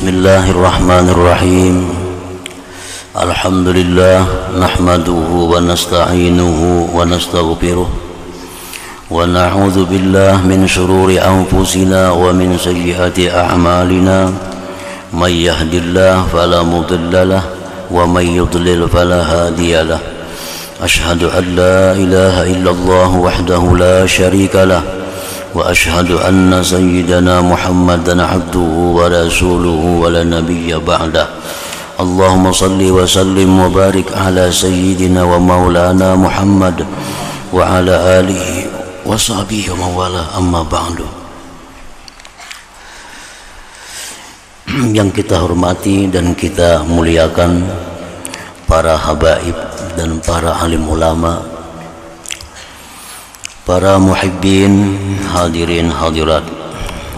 Bismillahirrahmanirrahim. Alhamdulillah nahmaduhu wa nasta'inuhu wa nastaghfiruh wa na'udzu billahi min shururi anfusina wa min sayyiati a'malina. May yahdihillahu fala mudilla lahu wa may yudlil fala hadiya lahu. Asyhadu an la ilaha illallah wahdahu la syarika lahu wa asyhadu anna sayyidana Muhammadan abduhu wa rasuluhu wa la nabiyya ba'dah. Allahumma salli wa sallim wa barik ala sayyidina wa maulana Muhammad wa ala alihi wa sahbihi wa mawala, amma ba'du. Yang kita hormati dan kita muliakan para habaib dan para alim ulama, para muhibbin, hadirin hadirat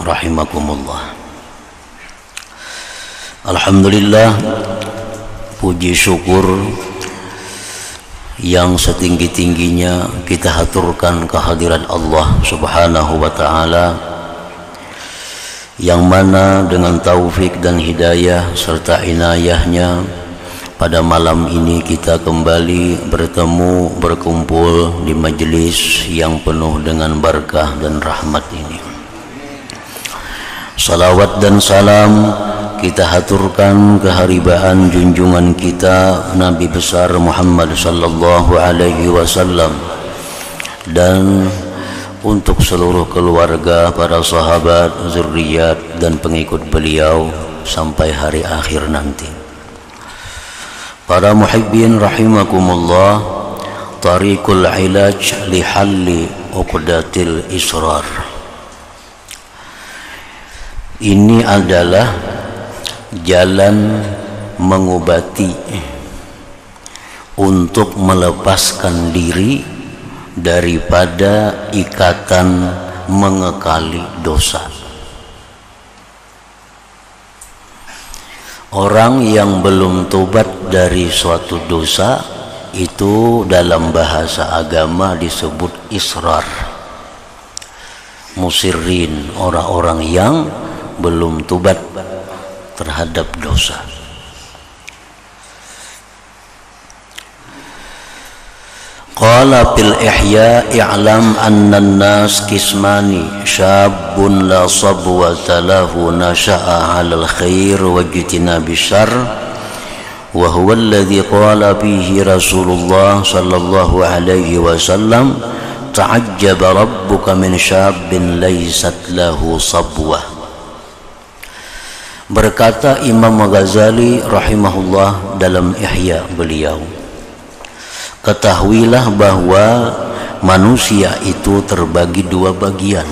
rahimakumullah. Alhamdulillah, puji syukur yang setinggi-tingginya kita haturkan kehadiran Allah Subhanahu wa ta'ala, yang mana dengan taufik dan hidayah serta inayahnya pada malam ini kita kembali bertemu, berkumpul di majelis yang penuh dengan barakah dan rahmat ini. Salawat dan salam kita haturkan keharibaan junjungan kita Nabi besar Muhammad sallallahu alaihi wasallam, dan untuk seluruh keluarga, para sahabat, zuriat dan pengikut beliau sampai hari akhir nanti. Para muhibbin rahimakumullah, tariqul ilaj li halli uqdatil israr. Ini adalah jalan mengobati untuk melepaskan diri daripada ikatan mengekali dosa. Orang yang belum tobat dari suatu dosa itu dalam bahasa agama disebut israr. Musirrin, orang-orang yang belum tobat terhadap dosa. Qala fil ihya i'lam anna an-nas qismani syabun la sabwata lahu nasha'a 'alal khair wa ijtinabi syarr wa huwa alladhi qala fihi Rasulullah sallallahu alaihi wasallam ta'ajjaba rabbuka min syabin laysat lahu sabwah. Berkata Imam Ghazali rahimahullah dalam Ihya beliau, ketahuilah bahwa manusia itu terbagi dua bagian.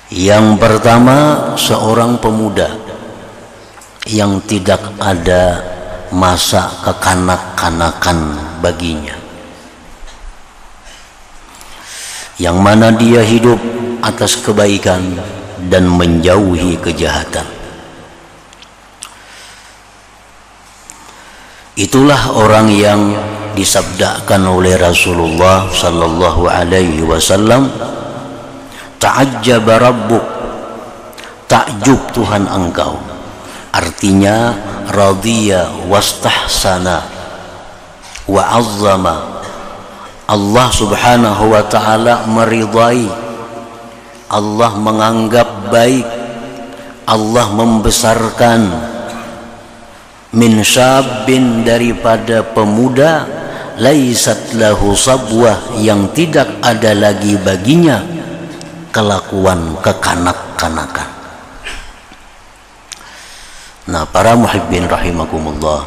Yang pertama, seorang pemuda yang tidak ada masa kekanak-kanakan baginya, yang mana dia hidup atas kebaikan dan menjauhi kejahatan. Itulah orang yang disabdakan oleh Rasulullah sallallahu alaihi wasallam, ta'ajjaba rabbuk, takjub Tuhan engkau. Artinya radhiya wastahsana wa azzama. Allah subhanahu wa ta'ala meridai, Allah menganggap baik, Allah membesarkan min syabin, daripada pemuda laisat lahu sabwah, yang tidak ada lagi baginya kelakuan kekanak-kanakan. Nah, para muhibbin rahimakumullah,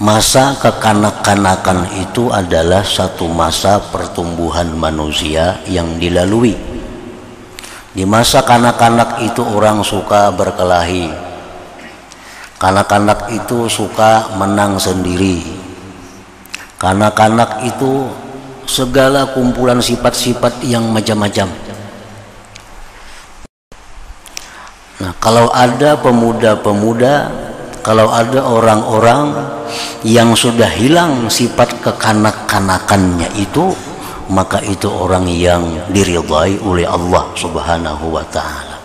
masa kekanak-kanakan itu adalah satu masa pertumbuhan manusia yang dilalui. Di masa kanak-kanak itu orang suka berkelahi, kanak-kanak itu suka menang sendiri, kanak-kanak itu segala kumpulan sifat-sifat yang macam-macam. Nah, kalau ada pemuda-pemuda, kalau ada orang-orang yang sudah hilang sifat kekanak-kanakannya itu, maka itu orang yang diridhai oleh Allah Subhanahu wa ta'ala.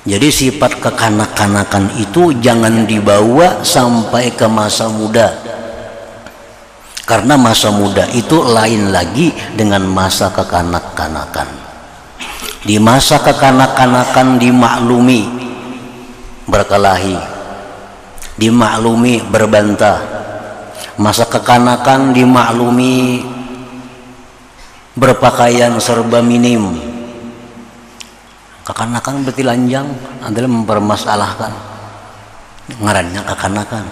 Jadi sifat kekanak-kanakan itu jangan dibawa sampai ke masa muda. Karena masa muda itu lain lagi dengan masa kekanak-kanakan. Di masa kekanak-kanakan dimaklumi berkelahi, dimaklumi berbantah. Masa kekanakan dimaklumi berpakaian serba minim. Kekanakan berarti lanjang adalah mempermasalahkan, ngarannya kekanakan.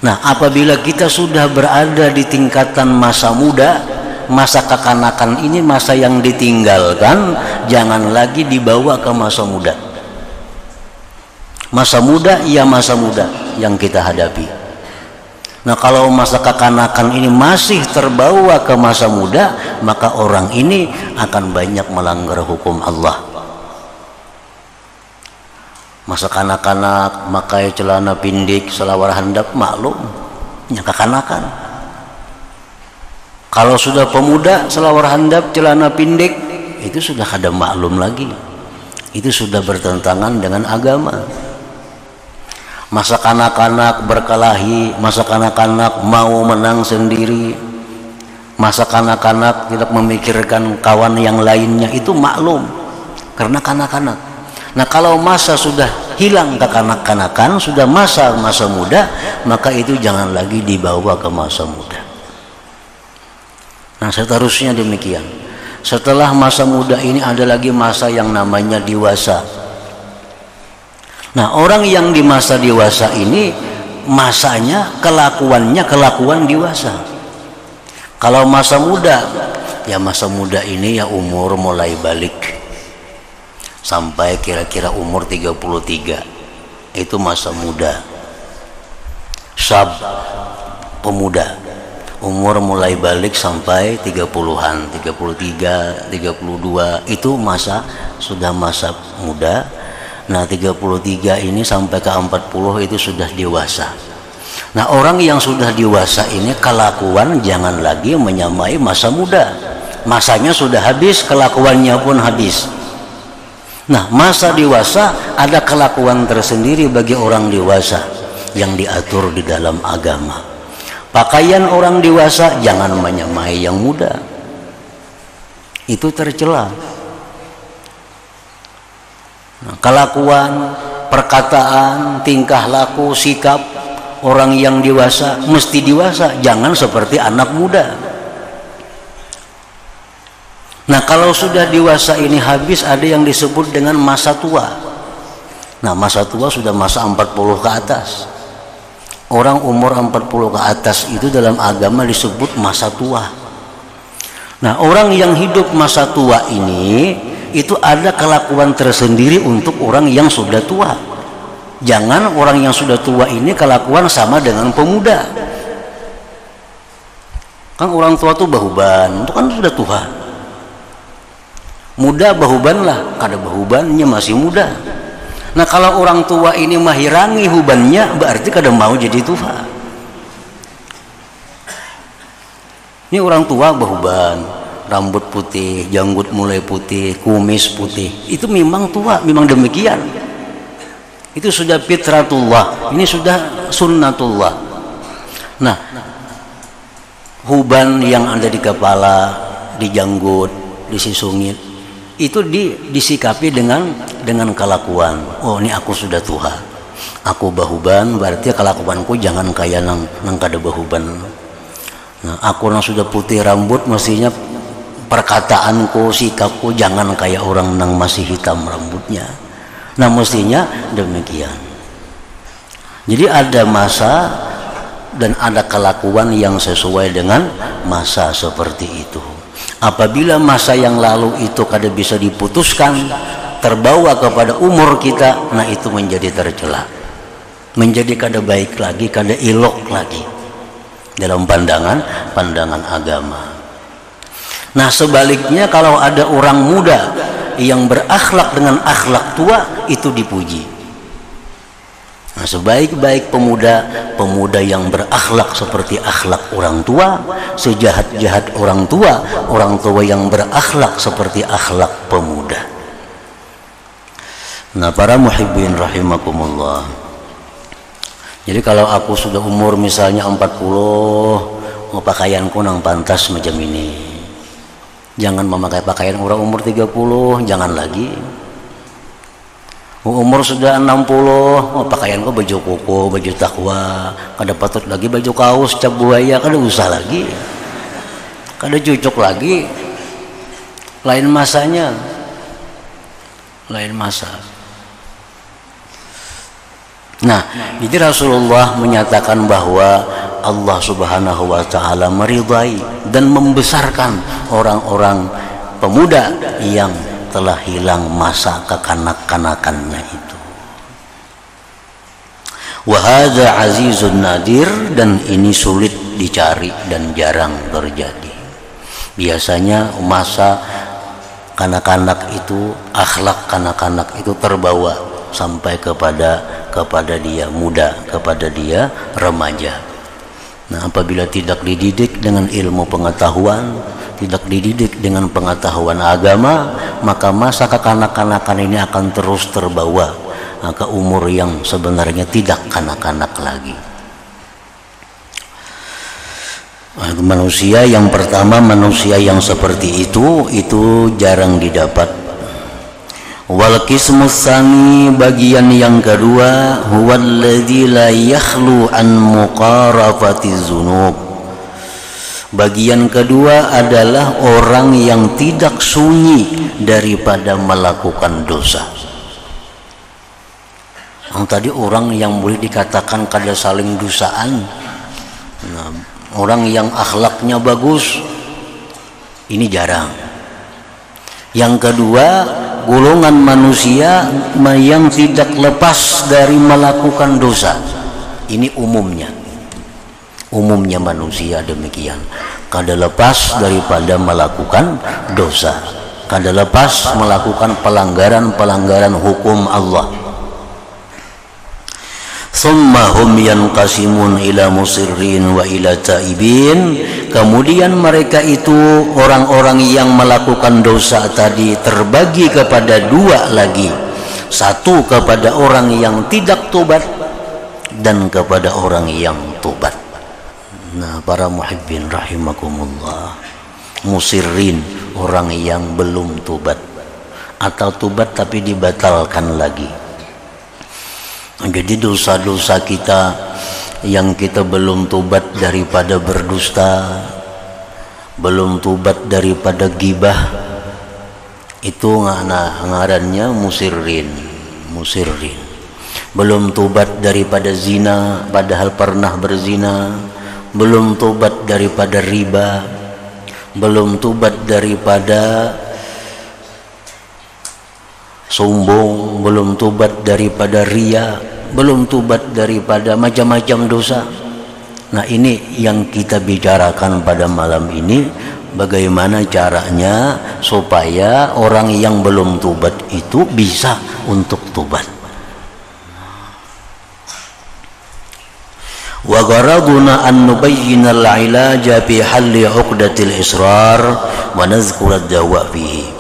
Nah, apabila kita sudah berada di tingkatan masa muda, masa kekanakan ini masa yang ditinggalkan, jangan lagi dibawa ke masa muda. Masa muda, ya masa muda yang kita hadapi. Nah, kalau masa kekanakan ini masih terbawa ke masa muda, maka orang ini akan banyak melanggar hukum Allah. Masa kanak-kanak pakai celana pindik, selawar handap, maklum, yang kekanakan. Kalau sudah pemuda, selawar handap, celana pindik, itu sudah kada maklum lagi. Itu sudah bertentangan dengan agama. Masa kanak-kanak berkelahi, masa kanak-kanak mau menang sendiri, masa kanak-kanak tidak memikirkan kawan yang lainnya, itu maklum karena kanak-kanak. Nah, kalau masa sudah hilang kekanak-kanakan, sudah masa muda, maka itu jangan lagi dibawa ke masa muda. Nah, seterusnya demikian. Setelah masa muda ini ada lagi masa yang namanya dewasa. Nah, orang yang di masa dewasa ini masanya kelakuannya kelakuan dewasa. Kalau masa muda, ya masa muda ini ya umur mulai balik sampai kira-kira umur 33, itu masa muda. Syab, pemuda, umur mulai balik sampai 30-an, 33, 32, itu sudah masa muda. Nah, 33 ini sampai ke 40 itu sudah dewasa. Nah, orang yang sudah dewasa ini kelakuan jangan lagi menyamai masa muda. Masanya sudah habis, kelakuannya pun habis. Nah, masa dewasa ada kelakuan tersendiri bagi orang dewasa yang diatur di dalam agama. Pakaian orang dewasa jangan menyamai yang muda. Itu tercela. Nah, kelakuan, perkataan, tingkah laku, sikap orang yang dewasa mesti dewasa, jangan seperti anak muda. Nah, kalau sudah dewasa ini habis, ada yang disebut dengan masa tua. Nah, masa tua sudah masa 40 ke atas. Orang umur 40 ke atas itu dalam agama disebut masa tua. Nah, orang yang hidup masa tua ini itu ada kelakuan tersendiri untuk orang yang sudah tua. Jangan orang yang sudah tua ini kelakuan sama dengan pemuda. Kan orang tua tuh bahuban, itu kan sudah tua. Muda bahuban lah, kada bahubannya masih muda. Nah, kalau orang tua ini mahirangi hubannya, berarti kada mau jadi tua. Ini orang tua bahuban, rambut putih, janggut mulai putih, kumis putih, itu memang tua, memang demikian. Itu sudah fitratullah, ini sudah sunnatullah. Nah, huban yang ada di kepala, di janggut, di sisungit, itu disikapi dengan kelakuan. Oh, ini aku sudah tua, aku bahuban, berarti kelakuanku jangan kayak nang kada bahuban. Nah, aku yang sudah putih rambut, mestinya perkataanku, sikapku jangan kayak orang nang masih hitam rambutnya. Nah, mestinya demikian. Jadi ada masa dan ada kelakuan yang sesuai dengan masa seperti itu. Apabila masa yang lalu itu kada bisa diputuskan, terbawa kepada umur kita, nah itu menjadi tercela, menjadi kada baik lagi, kada ilok lagi dalam pandangan agama. Nah, sebaliknya kalau ada orang muda yang berakhlak dengan akhlak tua, itu dipuji. Nah, sebaik-baik pemuda yang berakhlak seperti akhlak orang tua, sejahat-jahat orang tua yang berakhlak seperti akhlak pemuda. Nah, para muhibbin rahimakumullah. Jadi kalau aku sudah umur misalnya 40, pakaianku nang pantas macam ini. Jangan memakai pakaian orang umur 30, jangan lagi. Umur sudah 60, pakaianku baju koko, baju takwa, kada patut lagi baju kaos cap buaya, kada usah lagi. Kada cocok lagi. Lain masanya. Lain masa. Nah, jadi Rasulullah menyatakan bahwa Allah Subhanahu wa taala meridai dan membesarkan orang-orang pemuda yang telah hilang masa kekanak-kanakannya itu. Wa hadza azizun nadir, dan ini sulit dicari dan jarang terjadi. Biasanya masa kanak-kanak itu, akhlak kanak-kanak itu terbawa sampai kepada dia muda, kepada dia remaja. Nah, apabila tidak dididik dengan ilmu pengetahuan, tidak dididik dengan pengetahuan agama, maka masa kekanak-kanakan ini akan terus terbawa ke umur yang sebenarnya tidak kanak-kanak lagi. Manusia yang pertama, manusia yang seperti itu jarang didapat. Wal qismus tsani, bagian yang kedua, huwallazi la yakhlu an muqarafati dzunub. Bagian kedua adalah orang yang tidak sunyi daripada melakukan dosa. Yang tadi orang yang boleh dikatakan kada saling dosaan. Nah, orang yang akhlaknya bagus ini jarang. Yang kedua, golongan manusia yang tidak lepas dari melakukan dosa. Ini umumnya manusia demikian, kada lepas daripada melakukan dosa, kada lepas melakukan pelanggaran hukum Allah. Summa hum yanqasimun ila musirrin wa ila taibin. Kemudian mereka itu, orang-orang yang melakukan dosa tadi, terbagi kepada dua lagi. Satu kepada orang yang tidak tobat, dan kepada orang yang tobat. Nah, para muhibbin rahimakumullah, musirrin, orang yang belum tobat, atau tobat tapi dibatalkan lagi. Jadi dosa-dosa kita yang kita belum tobat daripada berdusta, belum tobat daripada gibah, itu ngarannya musirrin. Belum tobat daripada zina padahal pernah berzina, belum tobat daripada riba, belum tobat daripada sombong, belum tobat daripada riya, belum tobat daripada macam-macam dosa. Nah, ini yang kita bicarakan pada malam ini, bagaimana caranya supaya orang yang belum tobat itu bisa untuk tobat. Wa gharaduna an nubayyina al-ilaja fi halli 'uqdatil israr wa nazkura ad-dawa fihi.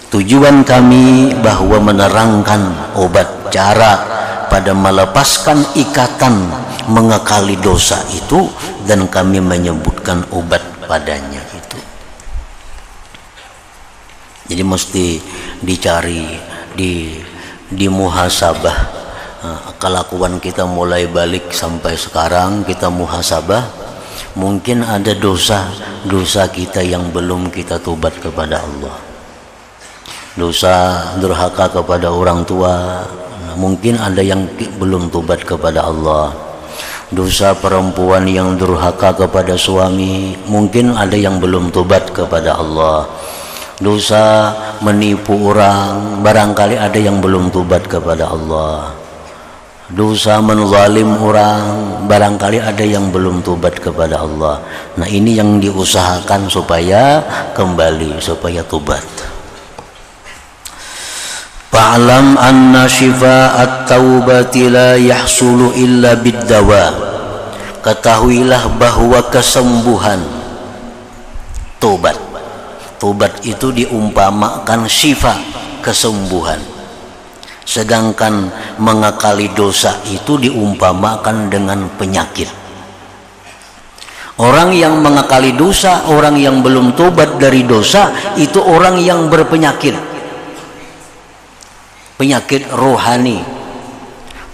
Tujuan kami bahwa menerangkan obat, cara pada melepaskan ikatan mengekali dosa itu, dan kami menyebutkan obat padanya itu. Jadi mesti dicari, di muhasabah. Kelakuan kita mulai balik sampai sekarang, kita muhasabah. Mungkin ada dosa kita yang belum kita tobat kepada Allah. Dosa durhaka kepada orang tua, mungkin ada yang belum tobat kepada Allah. Dosa perempuan yang durhaka kepada suami, mungkin ada yang belum tobat kepada Allah. Dosa menipu orang, barangkali ada yang belum tobat kepada Allah. Dosa menzalim orang, barangkali ada yang belum tobat kepada Allah. Nah, ini yang diusahakan supaya kembali, supaya tobat. Fa'lam anna shifa'at taubati la yahsulu illa bid-dawa. Ketahuilah bahwa kesembuhan tobat itu diumpamakan syifa, kesembuhan. Sedangkan mengakali dosa itu diumpamakan dengan penyakit. Orang yang mengakali dosa, orang yang belum tobat dari dosa, itu orang yang berpenyakit. Penyakit rohani.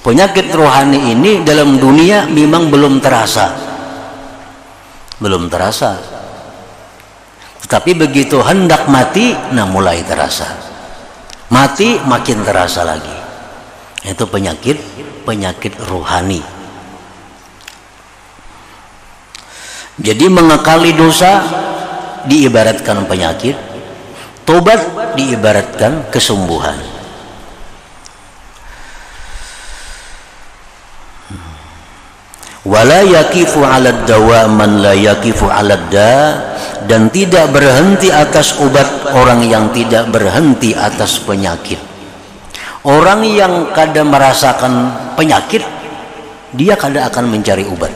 Penyakit rohani ini dalam dunia memang belum terasa. Belum terasa. Tetapi begitu hendak mati, nah mulai terasa. Mati makin terasa lagi. Itu penyakit rohani. Jadi mengakali dosa diibaratkan penyakit, tobat diibaratkan kesembuhan. Wala yakifu 'alad dawa man la yakifu 'alad da, dan tidak berhenti atas obat orang yang tidak berhenti atas penyakit. Orang yang kadang merasakan penyakit, dia kadang akan mencari obat.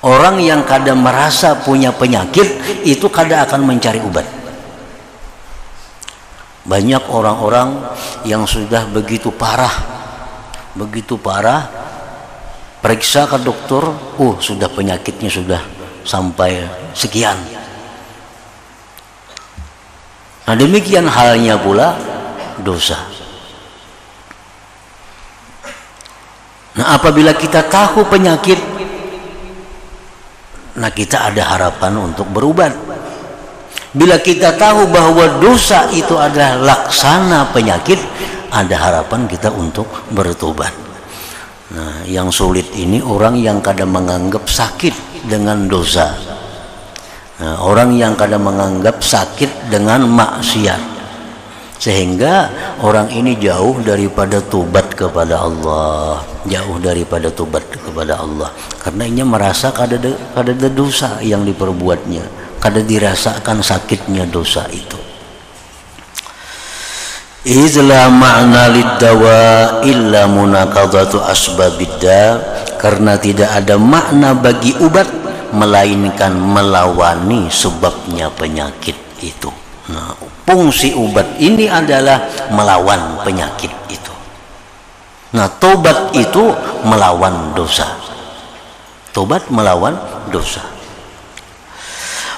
Orang yang kadang merasa punya penyakit, itu kadang akan mencari obat. Banyak orang-orang yang sudah begitu parah, periksa ke dokter, sudah penyakitnya sudah sampai sekian. Nah demikian halnya pula dosa. Nah apabila kita tahu penyakit, nah kita ada harapan untuk berubat. Bila kita tahu bahwa dosa itu adalah laksana penyakit, ada harapan kita untuk bertobat. Nah yang sulit ini orang yang kadang menganggap sakit dengan dosa. Nah, orang yang kadang menganggap sakit dengan maksiat, sehingga orang ini jauh daripada tobat kepada Allah, karena ia merasa kada ada dosa yang diperbuatnya, kada dirasakan sakitnya dosa itu. Izla ma'na lid-dawa illa munaqadatu asbabid-da, karena tidak ada makna bagi obat melainkan melawani sebabnya penyakit itu. Nah, fungsi obat ini adalah melawan penyakit itu. Nah, tobat itu melawan dosa. Tobat melawan dosa.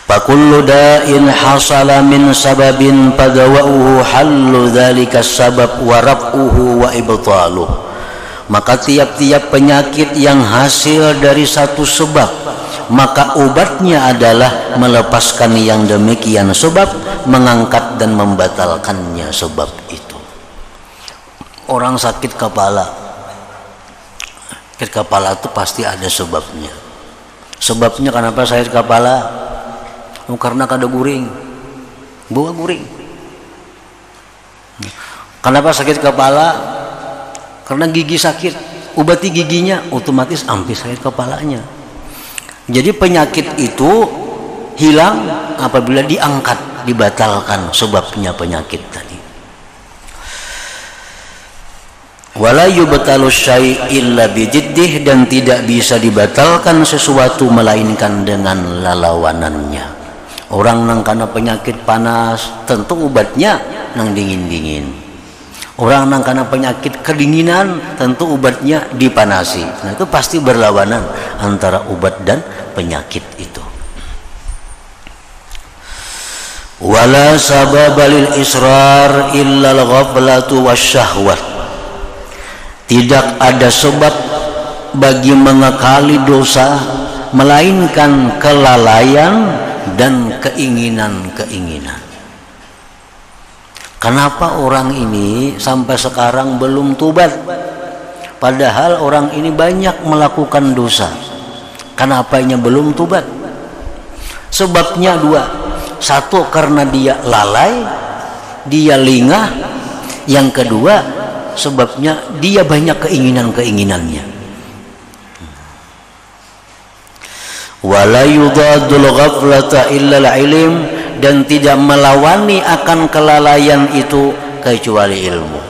Fakullu da'in hasala min sababin padawa'uhu hallu dzalika sabab wa raf'uhu wa ibtaluh. Maka tiap-tiap penyakit yang hasil dari satu sebab, maka obatnya adalah melepaskan yang demikian sebab, mengangkat dan membatalkannya sebab itu. Orang sakit kepala itu pasti ada sebabnya. Sebabnya kenapa sakit kepala? Karena kada guring, bawa guring. Kenapa sakit kepala? Karena gigi sakit, obati giginya, otomatis hampir sakit kepalanya. Jadi penyakit itu hilang apabila diangkat, dibatalkan sebabnya penyakit tadi. Wala yubtalu syai' illa bijiddih, dan tidak bisa dibatalkan sesuatu melainkan dengan lalawanannya. Orang nang karena penyakit panas, tentu obatnya nang dingin-dingin. Orang nang karena penyakit kedinginan, tentu obatnya dipanasi. Nah itu pasti berlawanan antara obat dan penyakit itu. Wala sababa lil israr illa al-ghaflatu wasyahwat. Tidak ada sebab bagi mengakali dosa melainkan kelalaian dan keinginan-keinginan. Kenapa orang ini sampai sekarang belum tobat? Padahal orang ini banyak melakukan dosa. Kenapa ia belum tobat? Sebabnya dua. Satu, karena dia lalai, dia lingah. Yang kedua, sebabnya dia banyak keinginan-keinginannya. Wala yudadul ghaflata illa al-ilm, dan tidak melawani akan kelalaian itu kecuali ilmu.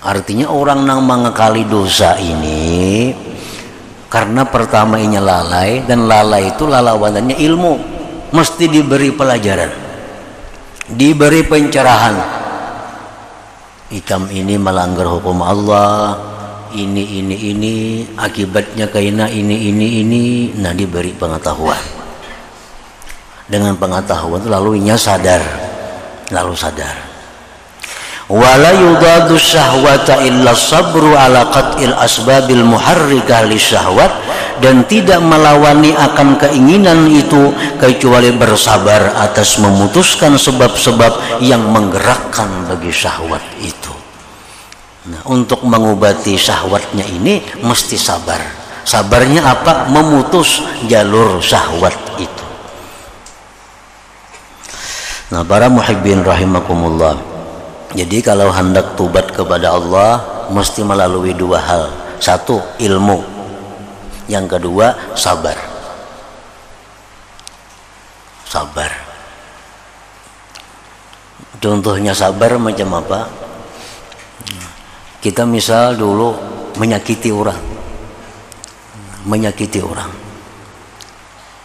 Artinya orang yang mengakali dosa ini karena pertama ini lalai, dan lalai itu lalawanannya ilmu, mesti diberi pelajaran, diberi pencerahan. ikam ini melanggar hukum Allah, ini akibatnya kaina ini, nah diberi pengetahuan. Dengan pengetahuan itu lalu sadar. Wala yudadu syahwata illa sabru ala qat'il asbabil muharrikah lisyahwat, dan tidak melawani akan keinginan itu kecuali bersabar atas memutuskan sebab-sebab yang menggerakkan bagi syahwat itu. Nah, untuk mengobati syahwatnya ini mesti sabar. Sabarnya apa? Memutus jalur syahwat itu. Nah, para muhibbin rahimakumullah, jadi kalau hendak tobat kepada Allah mesti melalui dua hal. Satu, ilmu. Yang kedua, sabar. Contohnya sabar macam apa? Kita misal dulu menyakiti orang,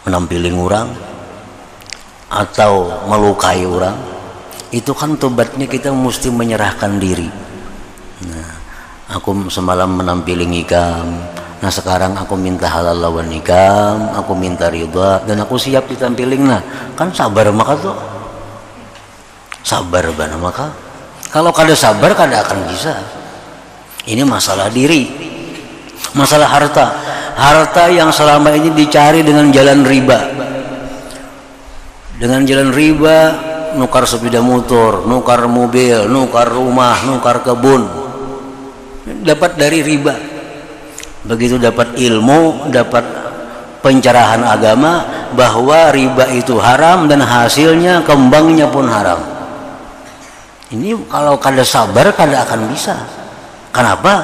menampiling orang, atau melukai orang, itu kan tobatnya kita mesti menyerahkan diri. Nah, aku semalam menampiling ikam, nah sekarang aku minta halal lawan ikam, aku minta ridha, dan aku siap ditampiling. Nah, kan sabar maka tuh. Sabar bana maka. Kalau kada sabar kada akan bisa. Ini masalah diri. Masalah harta. Harta yang selama ini dicari dengan jalan riba. Dengan jalan riba, nukar sepeda motor, nukar mobil, nukar rumah, nukar kebun, dapat dari riba. Begitu dapat ilmu, dapat pencerahan agama bahwa riba itu haram dan hasilnya kembangnya pun haram. Ini kalau kada sabar kada akan bisa. Kenapa?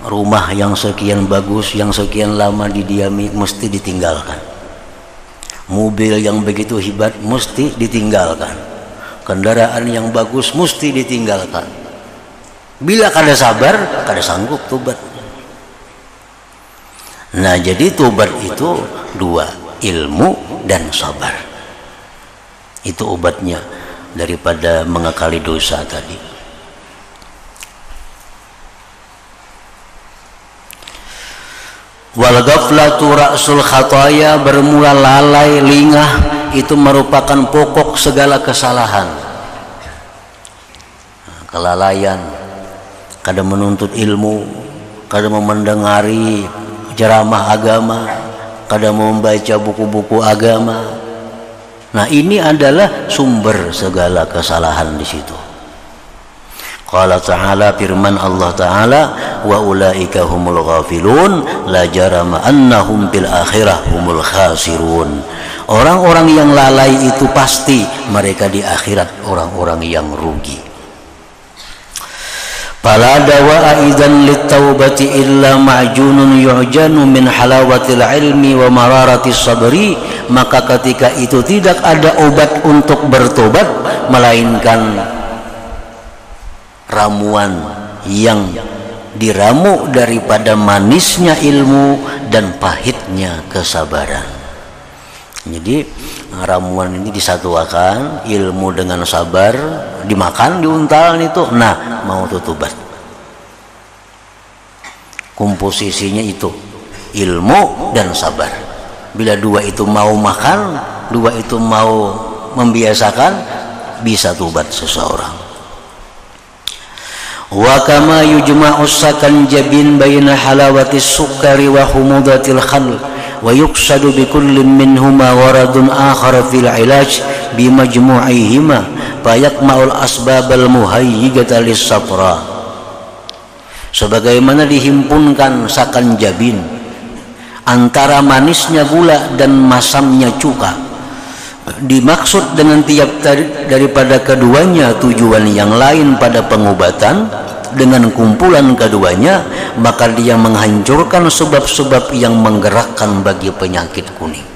Rumah yang sekian bagus, yang sekian lama didiami mesti ditinggalkan. Mobil yang begitu hebat mesti ditinggalkan. Kendaraan yang bagus mesti ditinggalkan. Bila kada sabar, kada sanggup tobat. Nah, jadi tobat itu dua, ilmu dan sabar. Itu obatnya daripada mengakali dosa tadi. Wal ghaflatu ra'sul khataya, bermula lalai, lingah itu merupakan pokok segala kesalahan. Kelalaian, kada menuntut ilmu, kada memendengari ceramah agama, kada membaca buku-buku agama. Nah, ini adalah sumber segala kesalahan di situ. Qala ta'ala, firman Allah Ta'ala, wa ulaika humul ghafilun la jarama annahum bil akhirah humul khasirun. Orang-orang yang lalai itu pasti mereka di akhirat orang-orang yang rugi. Fala dawa'a idzan lit-taubati illa ma'junun yu'janu min halawatil ilmi wa mararatis sabri, maka ketika itu tidak ada obat untuk bertobat melainkan ramuan yang diramu daripada manisnya ilmu dan pahitnya kesabaran. Jadi ramuan ini disatukan, ilmu dengan sabar dimakan, diuntal itu. Nah, mau tobat. Komposisinya itu ilmu dan sabar. Bila dua itu mau makan, dua itu mau membiasakan, bisa tobat seseorang. Wa kama yujma'u sakanjabin baina halawatis sukari wa humudatil khamr wa yuqsadu bi kullin minhuma waradun akhar fil ilaj bi majmu'ihima fa yaqma'ul asbabal muhayyigata lis-safra. Sebagaimana dihimpunkan sakanjabin antara manisnya gula dan masamnya cuka, dimaksud dengan tiap daripada keduanya tujuan yang lain pada pengobatan. Dengan kumpulan keduanya maka dia menghancurkan sebab-sebab yang menggerakkan bagi penyakit kuning.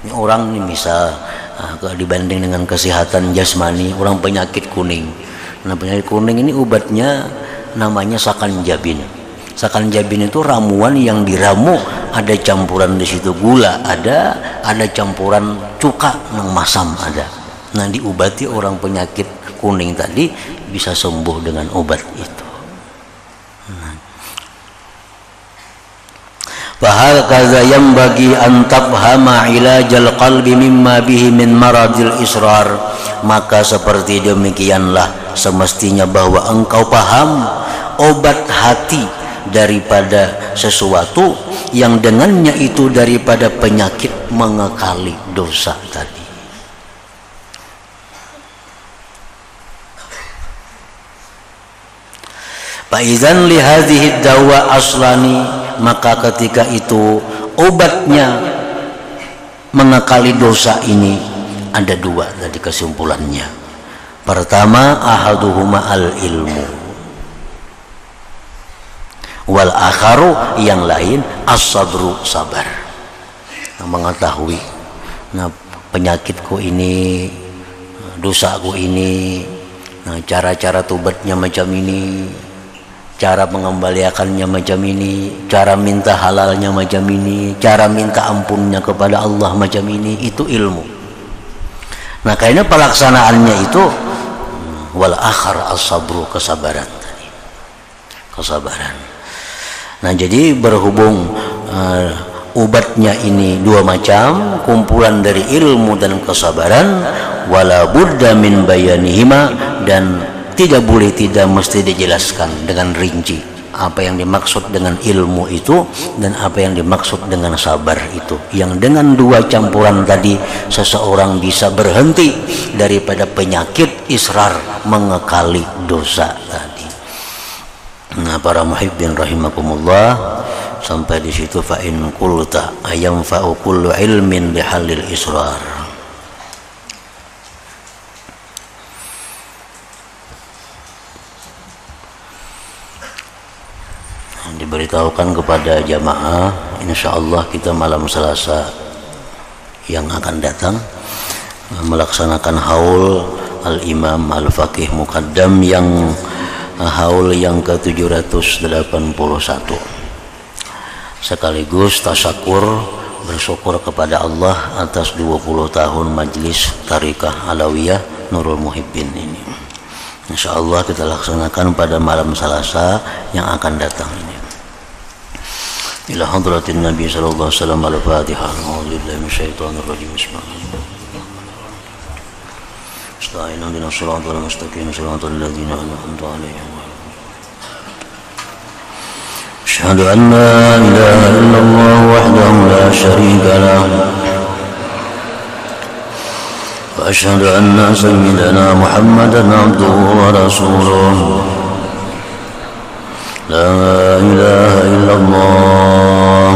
Ini orang ini misal dibanding dengan kesehatan jasmani, orang penyakit kuning. Nah, penyakit kuning ini obatnya namanya sakanjabin. Sakanjabin itu ramuan yang diramu, ada campuran di situ gula, ada campuran cuka nang masam ada. Nah, diobati orang penyakit kuning tadi bisa sembuh dengan obat itu. Fahakaza yanbaghi an tafhama ilajal qalbi mimma bihi min maradil israr. Maka seperti demikianlah semestinya bahwa engkau paham obat hati daripada sesuatu yang dengannya itu daripada penyakit mengekali dosa tadi. Faizan li hadhihi dawa aslani, maka ketika itu obatnya mengekali dosa ini ada dua tadi kesimpulannya. Pertama, ahaduhuma al ilmu, wal akharu, yang lain as-sabru, sabar. Nah, mengetahui penyakitku ini, dosaku ini, cara-cara tobatnya macam ini, cara mengembalikannya macam ini, cara minta halalnya macam ini, cara minta ampunnya kepada Allah macam ini, itu ilmu. Nah, kayaknya pelaksanaannya itu wal akhar as-sabru, kesabaran tadi. Kesabaran. Nah, jadi berhubung obatnya ini dua macam, kumpulan dari ilmu dan kesabaran, wala budda min bayanihima, dan tidak boleh tidak mesti dijelaskan dengan rinci apa yang dimaksud dengan ilmu itu dan apa yang dimaksud dengan sabar itu. Yang dengan dua campuran tadi seseorang bisa berhenti daripada penyakit israr, mengekali dosa tadi. Nah, para muhibbin rahimakumullah, sampai di situ fa in qulta ayam fa'u kullu ilmin bihalil israr. Diberitahukan kepada jamaah, insyaallah kita malam Selasa yang akan datang melaksanakan haul al-imam al-faqih muqaddam yang haul yang ke-781, sekaligus tasyakur, bersyukur kepada Allah atas 20 tahun majlis Tariqah Alawiyah Nurul Muhibbin ini. Insyaallah kita laksanakan pada malam Selasa yang akan datang ini. Ila hadratin Nabi sallallahu alaihi wasallam, al-Fatihah. A'udzubillahi minasyaitonir rajim. Bismillahirrahmanirrahim. Ihdinas siratal mustaqim, siratal ladzina an'amta 'alaihim. Asyhadu an la ilaha illallah wahdahu la syarika lahu wa asyhadu anna sayyidana Muhammadan 'abduhu wa rasuluh. La ilaha illallah,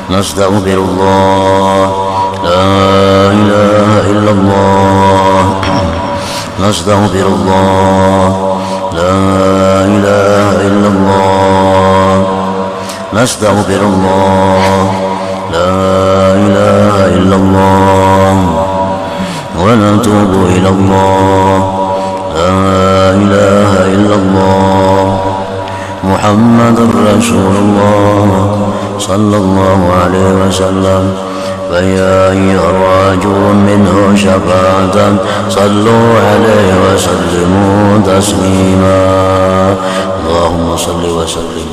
nastaghfirullah. La ilaha illallah, nastaghfirullah. La ilaha illallah, nastaghfirullah. La ilaha illallah, wa natubu ilallah. La ilaha illallah, Muhammadur Rasulullah sallallahu alaihi wasallam. Faya yarajun minhu syafa'atan sallu alaihi wa sallimu taslima. Allahumma salli wa sallim